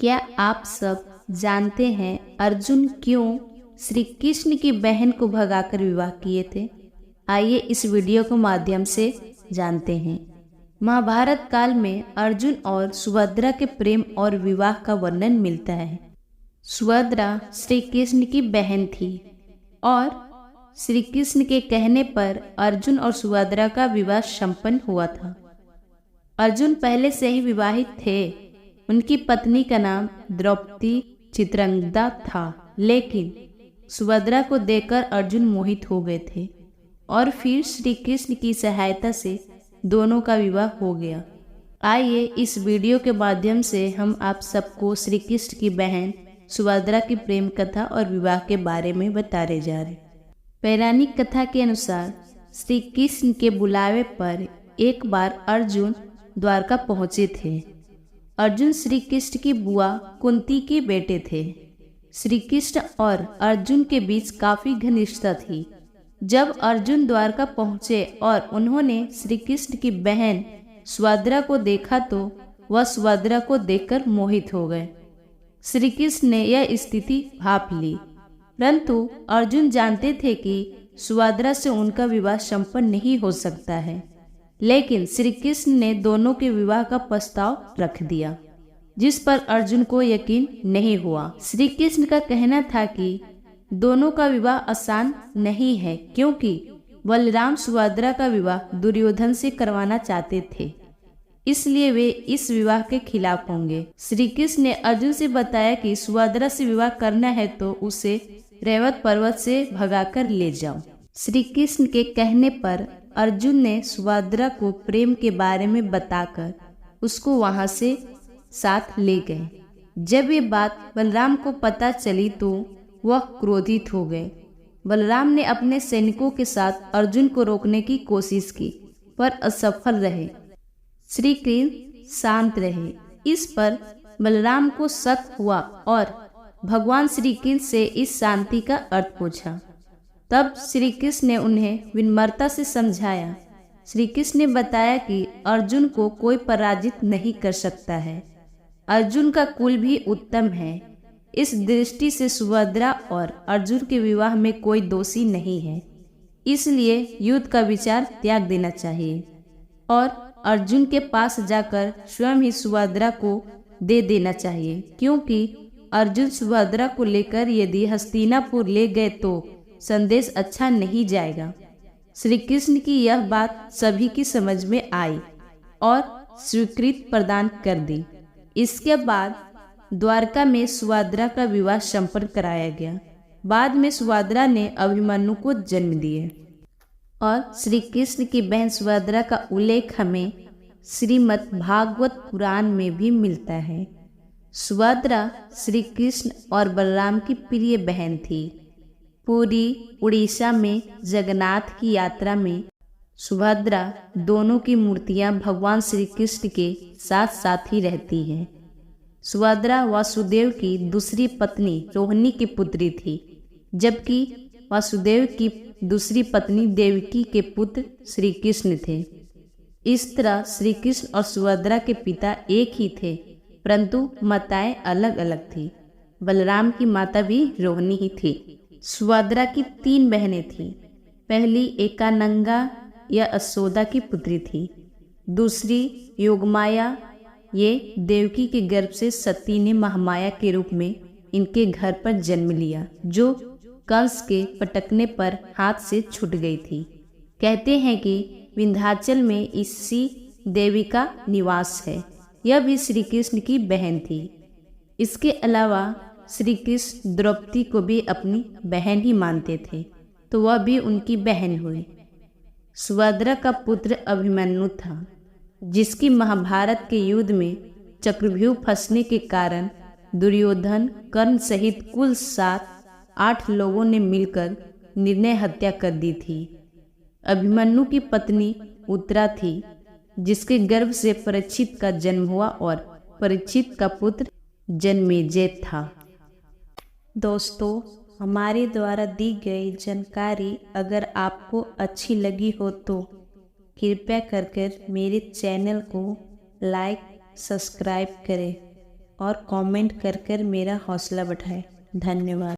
क्या आप सब जानते हैं अर्जुन क्यों श्री कृष्ण की बहन को भगाकर विवाह किए थे? आइए इस वीडियो के माध्यम से जानते हैं। महाभारत काल में अर्जुन और सुभद्रा के प्रेम और विवाह का वर्णन मिलता है। सुभद्रा श्री कृष्ण की बहन थी और श्री कृष्ण के कहने पर अर्जुन और सुभद्रा का विवाह संपन्न हुआ था। अर्जुन पहले से ही विवाहित थे। उनकी पत्नी का नाम द्रौपदी चित्रंगदा था, लेकिन सुभद्रा को देखकर अर्जुन मोहित हो गए थे और फिर श्री कृष्ण की सहायता से दोनों का विवाह हो गया। आइए इस वीडियो के माध्यम से हम आप सबको श्री कृष्ण की बहन सुभद्रा की प्रेम कथा और विवाह के बारे में बताने जा रहे। पौराणिक कथा के अनुसार श्री कृष्ण के बुलावे पर एक बार अर्जुन द्वारका पहुंचे थे। अर्जुन श्री कृष्ण की बुआ कुंती के बेटे थे। श्री कृष्ण और अर्जुन के बीच काफी घनिष्ठता थी। जब अर्जुन द्वारका पहुंचे और उन्होंने श्री कृष्ण की बहन सुभद्रा को देखा तो वह सुभद्रा को देखकर मोहित हो गए। श्री कृष्ण ने यह स्थिति भांप ली, परंतु अर्जुन जानते थे कि सुभद्रा से उनका विवाह संपन्न नहीं हो सकता है। लेकिन श्री कृष्ण ने दोनों के विवाह का प्रस्ताव रख दिया, जिस पर अर्जुन को यकीन नहीं हुआ। श्री कृष्ण का कहना था कि दोनों का विवाह आसान नहीं है, क्योंकि बलराम सुभद्रा का विवाह दुर्योधन से करवाना चाहते थे, इसलिए वे इस विवाह के खिलाफ होंगे। श्री कृष्ण ने अर्जुन से बताया कि सुभद्रा से विवाह करना है तो उसे रेवत पर्वत से भगाकर ले जाओ। श्री कृष्ण के कहने पर अर्जुन ने सुभद्रा को प्रेम के बारे में बताकर उसको वहां से साथ ले गए। जब ये बात बलराम को पता चली तो वह क्रोधित हो गए। बलराम ने अपने सैनिकों के साथ अर्जुन को रोकने की कोशिश की, पर असफल रहे। श्री कृष्ण शांत रहे। इस पर बलराम को शक हुआ और भगवान श्री कृष्ण से इस शांति का अर्थ पूछा। तब श्री कृष्ण ने उन्हें विनम्रता से समझाया। श्री कृष्ण ने बताया कि अर्जुन को कोई पराजित नहीं कर सकता है। अर्जुन का कुल भी उत्तम है। इस दृष्टि से सुभद्रा और अर्जुन के विवाह में कोई दोषी नहीं है, इसलिए युद्ध का विचार त्याग देना चाहिए और अर्जुन के पास जाकर स्वयं ही सुभद्रा को दे देना चाहिए, क्योंकि अर्जुन सुभद्रा को लेकर यदि हस्तिनापुर ले गए तो संदेश अच्छा नहीं जाएगा। श्री कृष्ण की यह बात सभी की समझ में आई और स्वीकृति प्रदान कर दी। इसके बाद द्वारका में सुभद्रा का विवाह संपन्न कराया गया। बाद में सुभद्रा ने अभिमन्यु को जन्म दिए और श्री कृष्ण की बहन सुभद्रा का उल्लेख हमें श्रीमद् भागवत पुराण में भी मिलता है। सुभद्रा श्री कृष्ण और बलराम की प्रिय बहन थी। पुरी उड़ीसा में जगन्नाथ की यात्रा में सुभद्रा दोनों की मूर्तियां भगवान श्री कृष्ण के साथ साथ ही रहती हैं। सुभद्रा वासुदेव की दूसरी पत्नी रोहिणी की पुत्री थी, जबकि वासुदेव की दूसरी पत्नी देवकी के पुत्र श्री कृष्ण थे। इस तरह श्री कृष्ण और सुभद्रा के पिता एक ही थे, परंतु माताएं अलग अलग थी। बलराम की माता भी रोहिणी ही थी। सुभद्रा की 3 बहनें थीं। पहली एकानंगा या यशोदा की पुत्री थी। दूसरी योगमाया, ये देवकी के गर्भ से सती ने महामाया के रूप में इनके घर पर जन्म लिया, जो कंस के पटकने पर हाथ से छूट गई थी। कहते हैं कि विंध्याचल में इसी देवी का निवास है। यह भी श्री कृष्ण की बहन थी। इसके अलावा श्री कृष्ण द्रौपदी को भी अपनी बहन ही मानते थे, तो वह भी उनकी बहन हुई। सुभद्रा का पुत्र अभिमन्यु था, जिसकी महाभारत के युद्ध में चक्रव्यूह फंसने के कारण दुर्योधन, कर्ण सहित कुल 7-8 लोगों ने मिलकर निर्णय हत्या कर दी थी। अभिमन्यु की पत्नी उत्तरा थी, जिसके गर्भ से परीक्षित का जन्म हुआ और परीक्षित का पुत्र जन्मेजय था। दोस्तों, हमारे द्वारा दी गई जानकारी अगर आपको अच्छी लगी हो तो कृपया कर मेरे चैनल को लाइक सब्सक्राइब करें। और कमेंट कर कर मेरा हौसला बढ़ाएं। धन्यवाद।